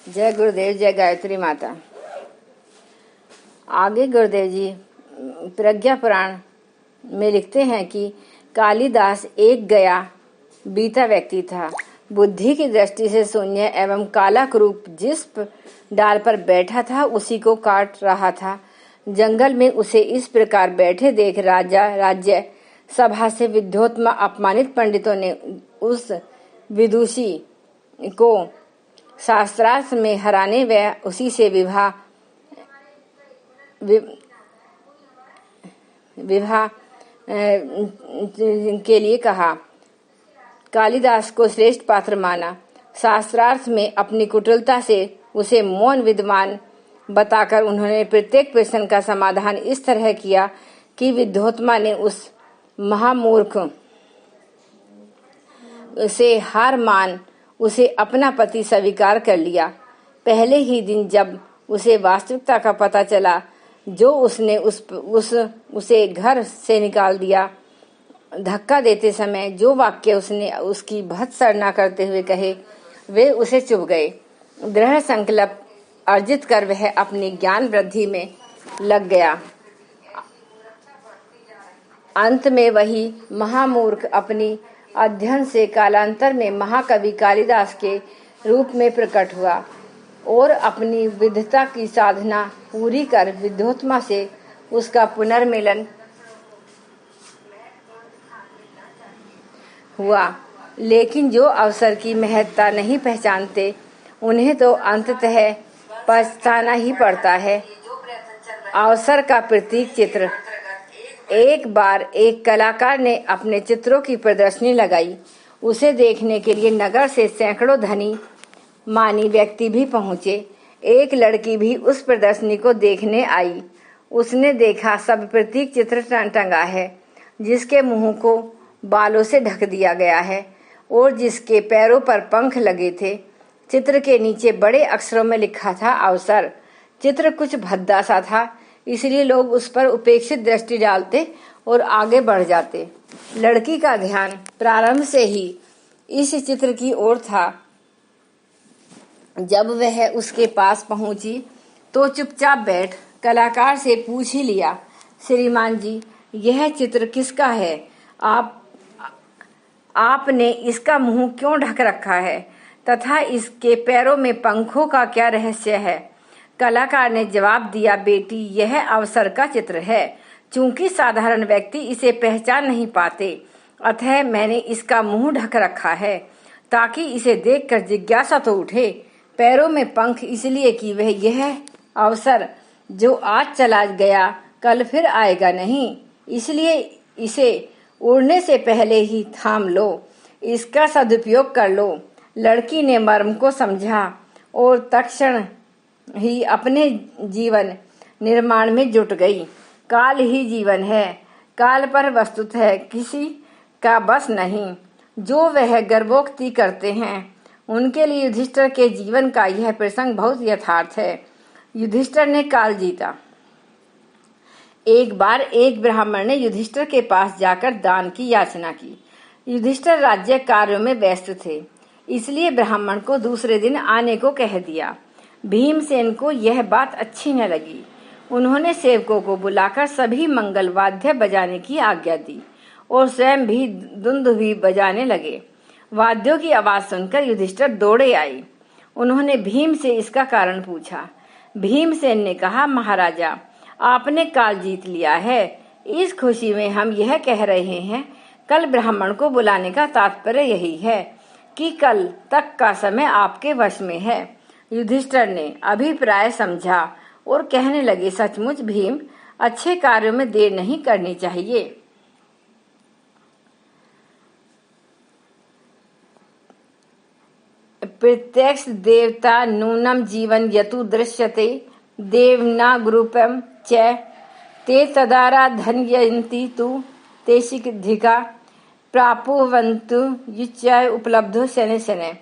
जय गुरुदेव, जय गायत्री माता। आगे गुरुदेव जी प्रज्ञा पुराण में लिखते हैं कि कालिदास एक गया बीता व्यक्ति था। बुद्धि की दृष्टि से शून्य एवं काला कुरूप जिस डाल पर बैठा था उसी को काट रहा था। जंगल में उसे इस प्रकार बैठे देख राजा राज्य सभा से विद्वोत्मा अपमानित पंडितों ने उस विदुषी को शास्त्रार्थ में हराने व उसी से विवाह के लिए कहा। कालिदास को श्रेष्ठ पात्र माना। शास्त्रार्थ में अपनी कुटिलता से उसे मौन विद्वान बताकर उन्होंने प्रत्येक प्रश्न का समाधान इस तरह किया कि विद्वोत्मा ने उस महामूर्ख से हार मान उसे अपना पति स्वीकार कर लिया। पहले ही दिन जब उसे वास्तविकता का पता चला जो उसने उसे घर से निकाल दिया, धक्का देते समय जो वाक्य उसने उसकी भत्सरना करते हुए कहे वे उसे चुभ गए। दृढ़ संकल्प अर्जित कर वह अपनी ज्ञान वृद्धि में लग गया। अंत में वही महामूर्ख अपनी अध्ययन से कालांतर में महाकवि कालिदास के रूप में प्रकट हुआ और अपनी विद्वता की साधना पूरी कर विद्वोत्मा से उसका पुनर्मिलन हुआ। लेकिन जो अवसर की महत्ता नहीं पहचानते उन्हें तो अंततः पछताना ही पड़ता है। अवसर का प्रतीक चित्र। एक बार एक कलाकार ने अपने चित्रों की प्रदर्शनी लगाई। उसे देखने के लिए नगर से सैकड़ों धनी मानी व्यक्ति भी पहुंचे। एक लड़की भी उस प्रदर्शनी को देखने आई। उसने देखा सब प्रतीक चित्र टंगा है, जिसके मुंह को बालों से ढक दिया गया है और जिसके पैरों पर पंख लगे थे। चित्र के नीचे बड़े अक्षरों में लिखा था अवसर। चित्र कुछ भद्दा सा था, इसलिए लोग उस पर उपेक्षित दृष्टि डालते और आगे बढ़ जाते। लड़की का ध्यान प्रारंभ से ही इस चित्र की ओर था। जब वह उसके पास पहुंची तो चुपचाप बैठ कलाकार से पूछ ही लिया, श्रीमान जी, यह चित्र किसका है? आपने इसका मुंह क्यों ढक रखा है तथा इसके पैरों में पंखों का क्या रहस्य है? कलाकार ने जवाब दिया, बेटी, यह अवसर का चित्र है। चूंकि साधारण व्यक्ति इसे पहचान नहीं पाते, अतः मैंने इसका मुंह ढक रखा है ताकि इसे देखकर जिज्ञासा तो उठे। पैरों में पंख इसलिए कि वह यह अवसर जो आज चला गया कल फिर आएगा नहीं, इसलिए इसे उड़ने से पहले ही थाम लो, इसका सदुपयोग कर लो। लड़की ने मर्म को समझा और तत्क्षण ही अपने जीवन निर्माण में जुट गई। काल ही जीवन है, काल पर वस्तुतः किसी का बस नहीं। जो वह गर्भोक्ति करते हैं उनके लिए युधिष्ठिर के जीवन का यह प्रसंग बहुत यथार्थ है। युधिष्ठिर ने काल जीता। एक बार एक ब्राह्मण ने युधिष्ठिर के पास जाकर दान की याचना की। युधिष्ठिर राज्य कार्यों में व्यस्त थे, इसलिए ब्राह्मण को दूसरे दिन आने को कह दिया। भीमसेन को यह बात अच्छी न लगी। उन्होंने सेवकों को बुलाकर सभी मंगल वाद्य बजाने की आज्ञा दी और स्वयं भी दुंदुभी बजाने लगे। वाद्यों की आवाज सुनकर युधिष्ठिर दौड़े आए। उन्होंने भीम से इसका कारण पूछा। भीमसेन ने कहा, महाराजा, आपने काल जीत लिया है। इस खुशी में हम यह कह रहे हैं। कल ब्राह्मण को बुलाने का तात्पर्य यही है कि कल तक का समय आपके वश में है। युधिष्ठिर ने अभिप्राय समझा और कहने लगे, सचमुच भीम, अच्छे कार्यों में देर नहीं करनी चाहिए। प्रत्यक्ष देवता नूनम जीवन यतु दृश्यते देवना ग्रूपम च ते तदारा धन्यन्ति तु ते सिद्धिका प्रापुवन्तु युच्य उपलब्धो शनै शनै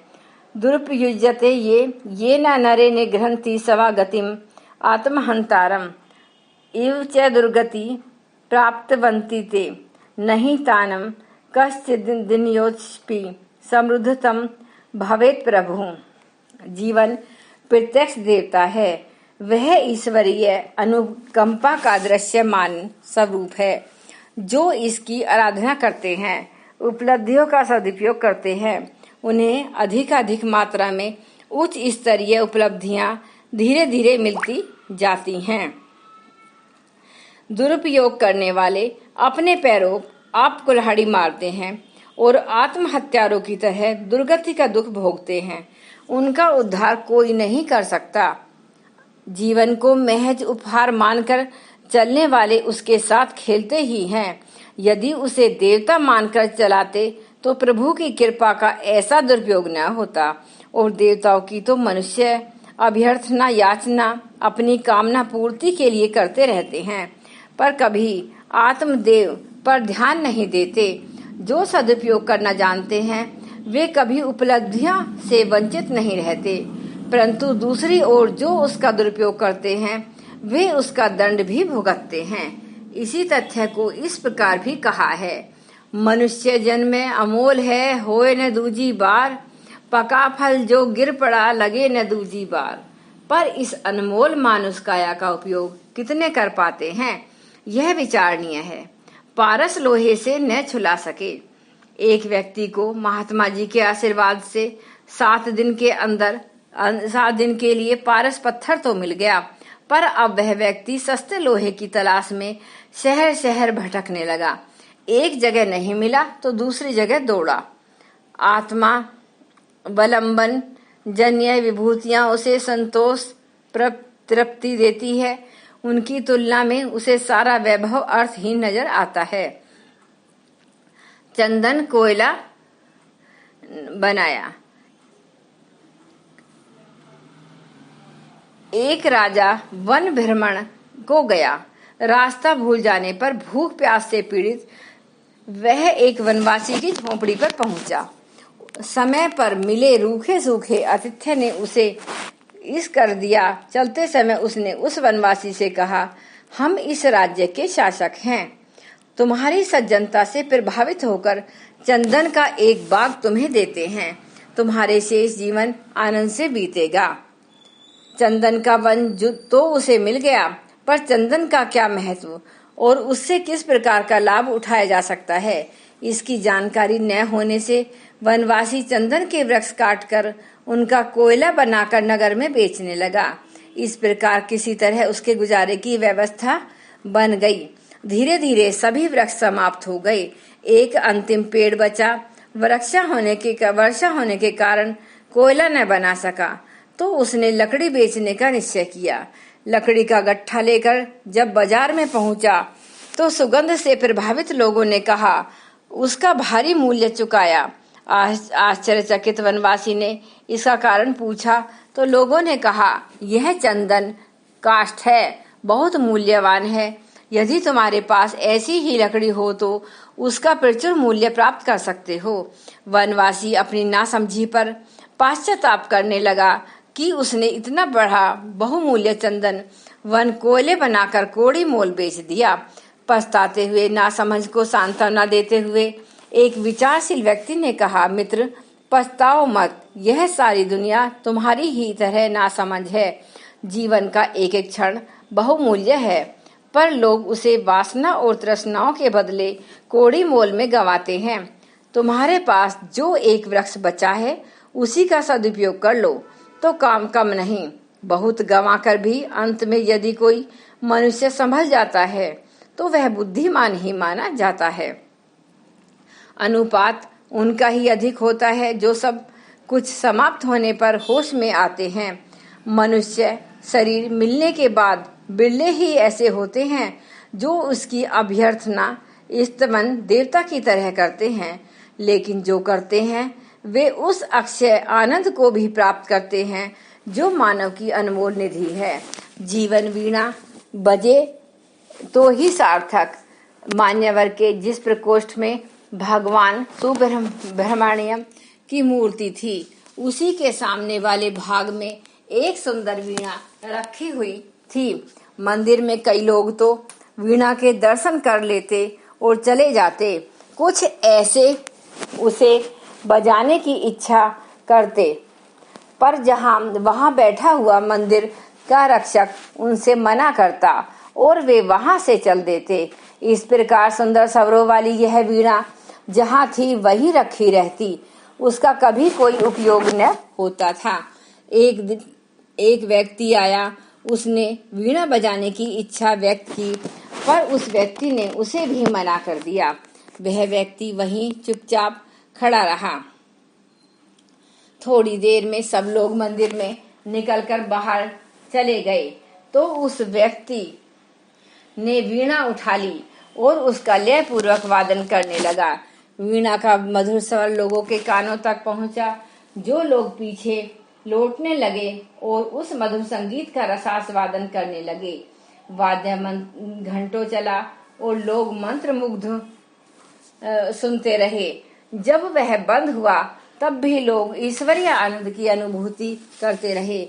दुरुपयुज्यते ये न नरे निगृह्णन्ति सवागतिम आत्महंतारम इव च दुर्गति प्राप्तवन्ति ते नहि तानम कश्चिदिन्योऽपि समृद्धतम भवेत् प्रभु। जीवन प्रत्यक्ष देवता है। वह ईश्वरीय अनुकंपा का दृश्यमान स्वरूप है। जो इसकी आराधना करते हैं, उपलब्धियों का सदुपयोग करते हैं, उन्हें अधिक मात्रा में उच्च स्तरीय उपलब्धियां धीरे धीरे मिलती जाती हैं। दुरुपयोग करने वाले अपने पैरों आप कुल्हाड़ी मारते हैं और आत्महत्यारों की तरह दुर्गति का दुख भोगते हैं। उनका उद्धार कोई नहीं कर सकता। जीवन को महज उपहार मानकर चलने वाले उसके साथ खेलते ही हैं। यदि उसे देवता मानकर चलाते तो प्रभु की कृपा का ऐसा दुरुपयोग न होता। और देवताओं की तो मनुष्य अभ्यर्थना याचना अपनी कामना पूर्ति के लिए करते रहते हैं, पर कभी आत्मदेव पर ध्यान नहीं देते। जो सदुपयोग करना जानते हैं वे कभी उपलब्धियां से वंचित नहीं रहते, परंतु दूसरी ओर जो उसका दुरुपयोग करते हैं वे उसका दंड भी भुगतते हैं। इसी तथ्य को इस प्रकार भी कहा है, मनुष्य जन्म अमोल है, होए न दूजी बार, पका फल जो गिर पड़ा लगे न दूजी बार। पर इस अनमोल मानुष काया का उपयोग कितने कर पाते हैं, यह विचारणीय है। पारस लोहे से न छुला सके। एक व्यक्ति को महात्मा जी के आशीर्वाद से 7 दिन के लिए पारस पत्थर तो मिल गया, पर अब वह व्यक्ति सस्ते लोहे की तलाश में शहर शहर भटकने लगा। एक जगह नहीं मिला तो दूसरी जगह दौड़ा। आत्मा बलंबन जन्य विभूतियां उसे संतोष तृप्ति देती है। उनकी तुलना में उसे सारा वैभव अर्थहीन नजर आता है। चंदन कोयला बनाया। एक राजा वन भ्रमण को गया। रास्ता भूल जाने पर भूख प्यास से पीड़ित वह एक वनवासी की झोपड़ी पर पहुंचा। समय पर मिले रूखे सूखे आतिथ्य ने उसे इस कर दिया। चलते समय उसने उस वनवासी से कहा, हम इस राज्य के शासक हैं। तुम्हारी सज्जनता से प्रभावित होकर चंदन का एक बाग तुम्हें देते हैं। तुम्हारे शेष जीवन आनंद से बीतेगा। चंदन का वन तो उसे मिल गया, पर चंदन का क्या महत्व और उससे किस प्रकार का लाभ उठाया जा सकता है, इसकी जानकारी न होने से वनवासी चंदन के वृक्ष काटकर उनका कोयला बनाकर नगर में बेचने लगा। इस प्रकार किसी तरह उसके गुजारे की व्यवस्था बन गई। धीरे धीरे सभी वृक्ष समाप्त हो गए। एक अंतिम पेड़ बचा। वर्षा होने के कारण कोयला न बना सका, तो उसने लकड़ी बेचने का निश्चय किया। लकड़ी का गट्ठा लेकर जब बाजार में पहुंचा तो सुगंध से प्रभावित लोगों ने कहा, उसका भारी मूल्य चुकाया। आश्चर्यचकित वनवासी ने इसका कारण पूछा तो लोगों ने कहा, यह चंदन काष्ठ है, बहुत मूल्यवान है। यदि तुम्हारे पास ऐसी ही लकड़ी हो तो उसका प्रचुर मूल्य प्राप्त कर सकते हो। वनवासी अपनी नासमझी पर पश्चाताप करने लगा कि उसने इतना बड़ा बहुमूल्य चंदन वन कोयले बनाकर कोड़ी मोल बेच दिया। पछताते हुए नासमझ को सांत्वना देते हुए एक विचारशील व्यक्ति ने कहा, मित्र पछताओ मत, यह सारी दुनिया तुम्हारी ही तरह नासमझ है। जीवन का एक एक क्षण बहुमूल्य है, पर लोग उसे वासना और तृष्णाओं के बदले कोड़ी मोल में गंवाते हैं। तुम्हारे पास जो एक वृक्ष बचा है उसी का सदुपयोग कर लो, तो काम कम नहीं, बहुत गंवा कर भी अंत में यदि कोई मनुष्य संभल जाता है तो वह बुद्धिमान ही माना जाता है। अनुपात उनका ही अधिक होता है जो सब कुछ समाप्त होने पर होश में आते हैं। मनुष्य शरीर मिलने के बाद बिरले ही ऐसे होते हैं जो उसकी अभ्यर्थना स्तवन देवता की तरह करते हैं, लेकिन जो करते हैं वे उस अक्षय आनंद को भी प्राप्त करते हैं जो मानव की अनमोल निधि है। जीवन वीणा बजे तो ही सार्थक। मान्यवर के जिस प्रकोष्ठ में भगवान सुब्रह्मण्यम की मूर्ति थी, उसी के सामने वाले भाग में एक सुंदर वीणा रखी हुई थी। मंदिर में कई लोग तो वीणा के दर्शन कर लेते और चले जाते, कुछ ऐसे उसे बजाने की इच्छा करते। पर वहां बैठा हुआ मंदिर का रक्षक उनसे मना करता और वे वहां से चल देते। इस प्रकार सुंदर स्वरों वाली यह वीणा जहां थी वहीं रखी रहती, उसका कभी कोई उपयोग न होता था। एक दिन एक व्यक्ति आया, उसने वीणा बजाने की इच्छा व्यक्त की, पर उस व्यक्ति ने उसे भी मना कर दिया। वह व्यक्ति वहीं चुपचाप खड़ा रहा। थोड़ी देर में सब लोग मंदिर में निकलकर बाहर चले गए तो उस व्यक्ति ने वीणा उठा ली और उसका लय पूर्वक वादन करने लगा। वीणा का मधुर स्वर लोगों के कानों तक पहुंचा। जो लोग पीछे लौटने लगे और उस मधुर संगीत का रसास्वादन करने लगे। वाद्य घंटों चला और लोग मंत्रमुग्ध सुनते रहे। जब वह बंद हुआ तब भी लोग ईश्वरीय आनंद की अनुभूति करते रहे।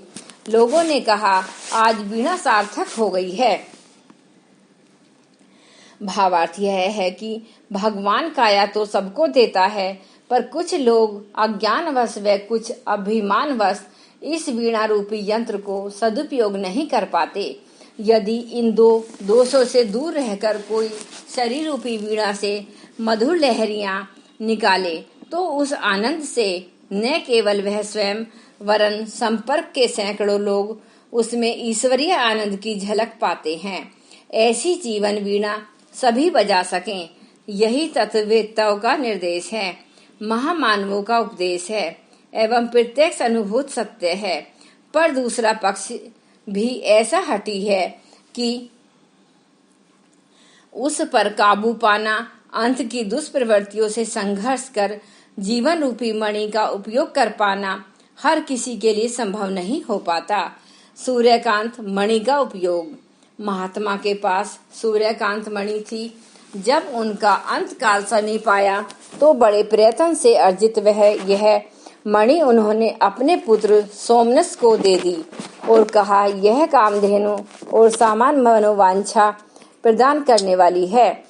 लोगों ने कहा, आज वीणा सार्थक हो गई है। भावार्थ यह है कि भगवान काया तो सबको देता है, पर कुछ लोग अज्ञानवश व कुछ अभिमानवश इस वीणा रूपी यंत्र को सदुपयोग नहीं कर पाते। यदि इन दो दोषों से दूर रहकर कोई शरीर रूपी वीणा से मधुर लहरियां निकाले तो उस आनंद से न केवल वह स्वयं वरन संपर्क के सैकड़ों लोग उसमें ईश्वरीय आनंद की झलक पाते हैं। ऐसी जीवन वीणा सभी बजा सकें, यही तत्ववेत्ताओं का निर्देश है, महामानवों का उपदेश है एवं प्रत्यक्ष अनुभूत सत्य है। पर दूसरा पक्ष भी ऐसा हठी है कि उस पर काबू पाना, अंत की दुष्प्रवृत्तियों से संघर्ष कर जीवन रूपी मणि का उपयोग कर पाना हर किसी के लिए संभव नहीं हो पाता। सूर्यकांत मणि का उपयोग। महात्मा के पास सूर्यकांत मणि थी। जब उनका अंत काल समीप आया तो बड़े प्रयत्न से अर्जित यह मणि उन्होंने अपने पुत्र सोमनस को दे दी और कहा, यह कामधेनु और सामान मनोवांछा प्रदान करने वाली है।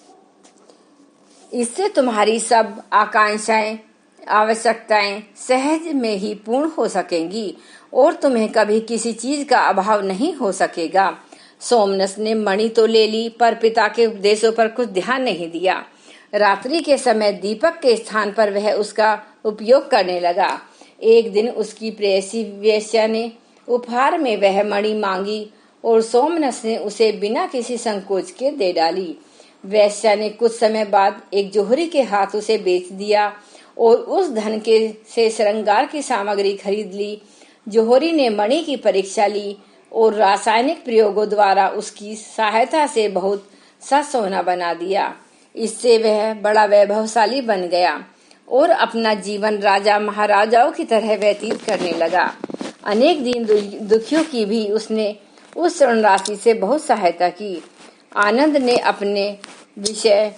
इससे तुम्हारी सब आकांक्षाएं, आवश्यकताएं सहज में ही पूर्ण हो सकेंगी और तुम्हें कभी किसी चीज का अभाव नहीं हो सकेगा। सोमनस ने मणि तो ले ली, पर पिता के उपदेशों पर कुछ ध्यान नहीं दिया। रात्रि के समय दीपक के स्थान पर वह उसका उपयोग करने लगा। एक दिन उसकी प्रेयसी वेश्या ने उपहार में वह मणि मांगी और सोमनस ने उसे बिना किसी संकोच के दे डाली। वेश्या ने कुछ समय बाद एक जोहरी के हाथ उसे बेच दिया और उस धन से श्रृंगार की सामग्री खरीद ली। जोहरी ने मणि की परीक्षा ली और रासायनिक प्रयोगों द्वारा उसकी सहायता से बहुत सा सोना बना दिया। इससे वह बड़ा वैभवशाली बन गया और अपना जीवन राजा महाराजाओं की तरह व्यतीत करने लगा। अनेक दीन दुखियों की भी उसने उस ऋण राशि से बहुत सहायता की। आनंद ने अपने विषय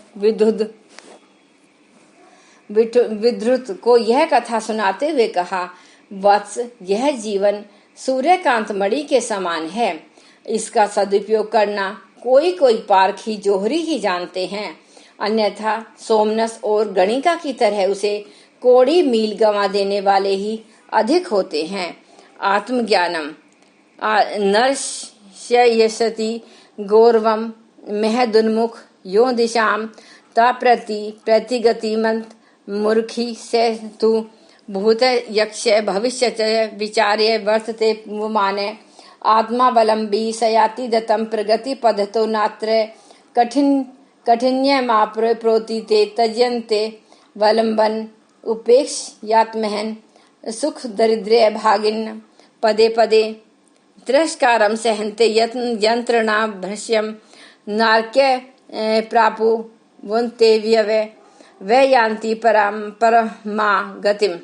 विद्रुत को यह कथा सुनाते हुए कहा, वत्स, यह जीवन सूर्यकांत मणि के समान है। इसका सदुपयोग करना कोई पारखी जोहरी ही जानते हैं, अन्यथा सोमनस और गणिका की तरह उसे कोड़ी मील गंवा देने वाले ही अधिक होते हैं। आत्मज्ञानम नर्ष्यसति गौरवम महदुन्मुख यो दिशाम ताप्रति प्रतिगतिमंत मूर्खी से तु भूत यक्ष भविष्य विचार्य वर्तते माने आत्मावलंबी सयाति दत्तम प्रगति पद्धतो नात्र कठिन्यमाप्र प्रोतीते त्यजन्ते वलंबन उपेक्ष यात्महन सुख दरिद्र्य भागिन पदे पदे तिरस्कारम सहन्ते यंत्रणा भृश्यम नार्क्य प्रापु वन्ते व्यवे वे यान्ति परमा गतिम।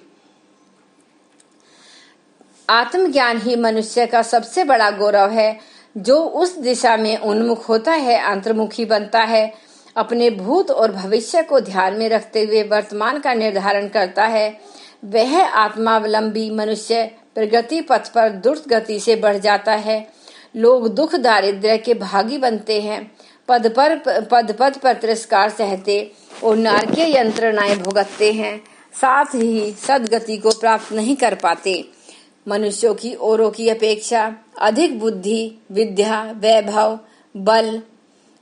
आत्मज्ञान ही मनुष्य का सबसे बड़ा गौरव है। जो उस दिशा में उन्मुख होता है, अंतर्मुखी बनता है, अपने भूत और भविष्य को ध्यान में रखते हुए वर्तमान का निर्धारण करता है, वह आत्मावलंबी मनुष्य प्रगति पथ पर द्रुत गति से बढ़ जाता है। लोग दुख दारिद्र्य के भागी बनते हैं, पद पर तिरस्कार सहते और नारकीय यंत्रणाएं भुगतते हैं, साथ ही सदगति को प्राप्त नहीं कर पाते। मनुष्यों की औरों की अपेक्षा अधिक बुद्धि, विद्या, वैभव, बल,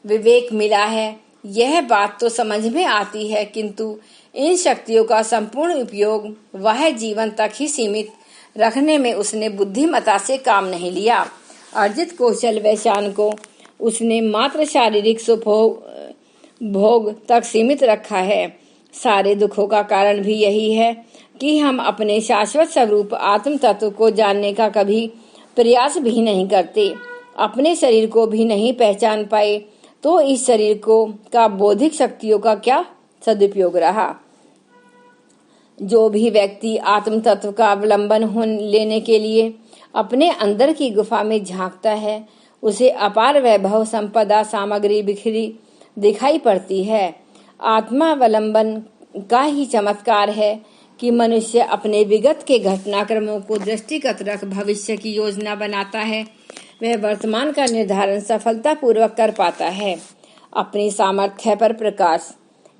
विवेक मिला है, यह बात तो समझ में आती है, किंतु इन शक्तियों का संपूर्ण उपयोग वह जीवन तक ही सीमित रखने में उसने बुद्धिमत्ता से काम नहीं लिया। अर्जित कौशल व शान को उसने मात्र शारीरिक भोग तक सीमित रखा है। सारे दुखों का कारण भी यही है कि हम अपने शाश्वत स्वरूप आत्म तत्व को जानने का कभी प्रयास भी नहीं करते। अपने शरीर को भी नहीं पहचान पाए तो इस शरीर का बौद्धिक शक्तियों का क्या सदुपयोग रहा। जो भी व्यक्ति आत्म तत्व का अवलंबन लेने के लिए अपने अंदर की गुफा में झांकता है, उसे अपार वैभव, संपदा, सामग्री बिखरी दिखाई पड़ती है। आत्मावलंबन का ही चमत्कार है कि मनुष्य अपने विगत के घटनाक्रमों को दृष्टिगत रख भविष्य की योजना बनाता है। वह वर्तमान का निर्धारण सफलतापूर्वक कर पाता है। अपनी सामर्थ्य पर प्रकाश।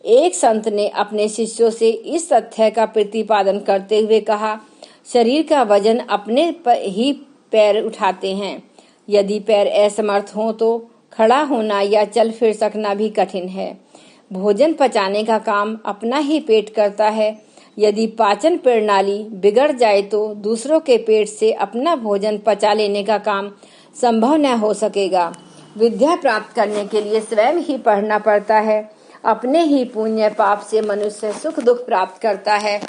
एक संत ने अपने शिष्यों से इस तथ्य का प्रतिपादन करते हुए कहा, शरीर का वजन अपने ही पैर उठाते हैं। यदि पैर असमर्थ हो तो खड़ा होना या चल फिर सकना भी कठिन है। भोजन पचाने का काम अपना ही पेट करता है। यदि पाचन प्रणाली बिगड़ जाए तो दूसरों के पेट से अपना भोजन पचा लेने का काम संभव न हो सकेगा। विद्या प्राप्त करने के लिए स्वयं ही पढ़ना पड़ता है। अपने ही पुण्य पाप से मनुष्य सुख दुख प्राप्त करता है।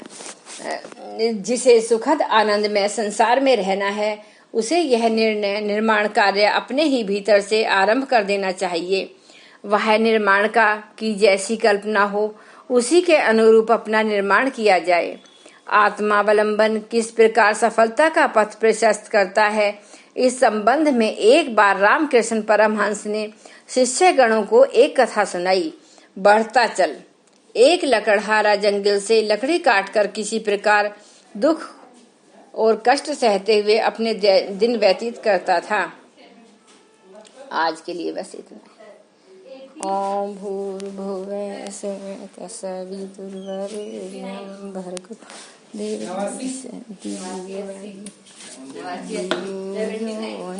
जिसे सुखद आनंद में संसार में रहना है, उसे यह निर्माण कार्य अपने ही भीतर से आरंभ कर देना चाहिए। वह निर्माण का की जैसी कल्पना हो, उसी के अनुरूप अपना निर्माण किया जाए। आत्मावलंबन किस प्रकार सफलता का पथ प्रशस्त करता है, इस संबंध में एक बार रामकृष्ण परमहंस ने शिष्य गणों को एक कथा सुनाई। बढ़ता चल। एक लकड़हारा जंगल से लकड़ी काटकर किसी प्रकार दुख और कष्ट सहते हुए अपने दिन व्यतीत करता था। आज के लिए बस इतना। ओम भूर्भुवः स्वः तत्सवितुर्वरेण्यं भर्गो देवस्य धीमहि धियो यो